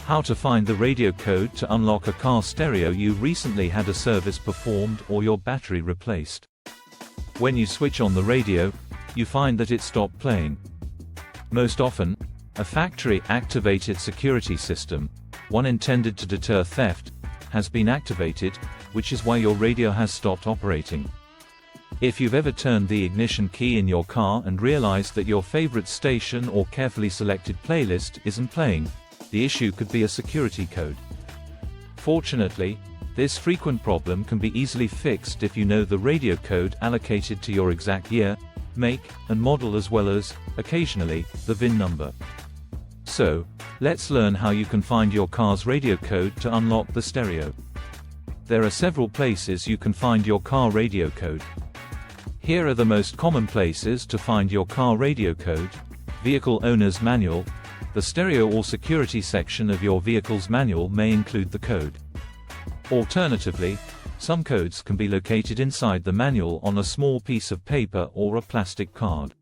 How to find the radio code to unlock a car stereo you recently had a service performed or your battery replaced. When you switch on the radio, you find that it stopped playing. Most often, a factory-activated security system, one intended to deter theft, has been activated, which is why your radio has stopped operating. If you've ever turned the ignition key in your car and realized that your favorite station or carefully selected playlist isn't playing, the issue could be a security code. Fortunately, this frequent problem can be easily fixed if you know the radio code allocated to your exact year, make, and model, as well as, occasionally, the VIN number. So, let's learn how you can find your car's radio code to unlock the stereo. There are several places you can find your car radio code. Here are the most common places to find your car radio code: Vehicle Owner's Manual. The stereo or security section of your vehicle's manual may include the code. Alternatively, some codes can be located inside the manual on a small piece of paper or a plastic card.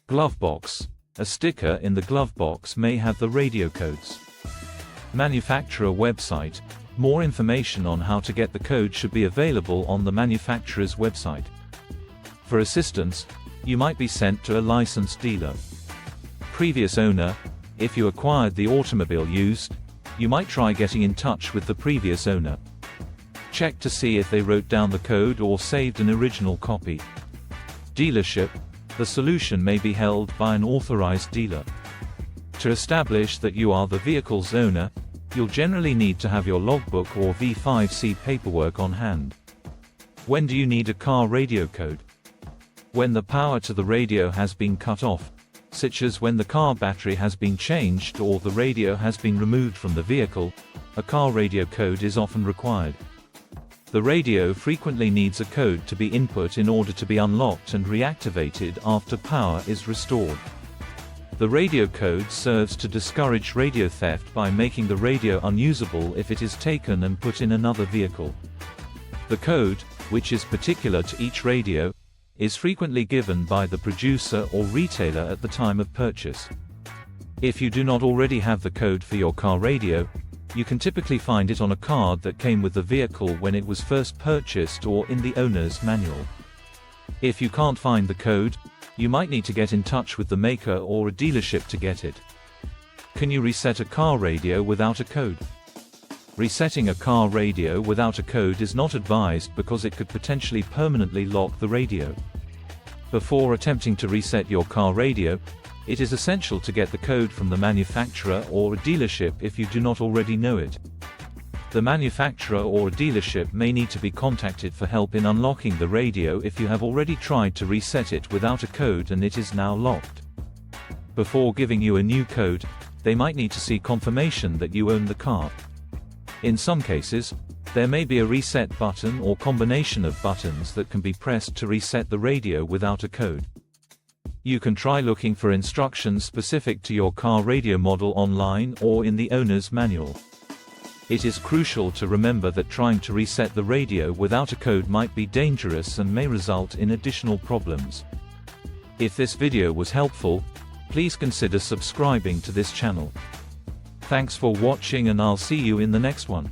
Glove box. A sticker in the glove box may have the radio codes. Manufacturer website. More information on how to get the code should be available on the manufacturer's website. For assistance, you might be sent to a licensed dealer. Previous owner. If you acquired the automobile used, you might try getting in touch with the previous owner. Check to see if they wrote down the code or saved an original copy. Dealership. The solution may be held by an authorized dealer. To establish that you are the vehicle's owner, you'll generally need to have your logbook or V5C paperwork on hand. When do you need a car radio code? When the power to the radio has been cut off, such as when the car battery has been changed or the radio has been removed from the vehicle, a car radio code is often required. The radio frequently needs a code to be input in order to be unlocked and reactivated after power is restored. The radio code serves to discourage radio theft by making the radio unusable if it is taken and put in another vehicle. The code, which is particular to each radio, is frequently given by the producer or retailer at the time of purchase. If you do not already have the code for your car radio, you can typically find it on a card that came with the vehicle when it was first purchased or in the owner's manual. If you can't find the code, you might need to get in touch with the maker or a dealership to get it. Can you reset a car radio without a code? Resetting a car radio without a code is not advised because it could potentially permanently lock the radio. Before attempting to reset your car radio, it is essential to get the code from the manufacturer or a dealership if you do not already know it. The manufacturer or a dealership may need to be contacted for help in unlocking the radio if you have already tried to reset it without a code and it is now locked. Before giving you a new code, they might need to see confirmation that you own the car. In some cases, there may be a reset button or combination of buttons that can be pressed to reset the radio without a code. You can try looking for instructions specific to your car radio model online or in the owner's manual. It is crucial to remember that trying to reset the radio without a code might be dangerous and may result in additional problems. If this video was helpful, please consider subscribing to this channel. Thanks for watching and I'll see you in the next one.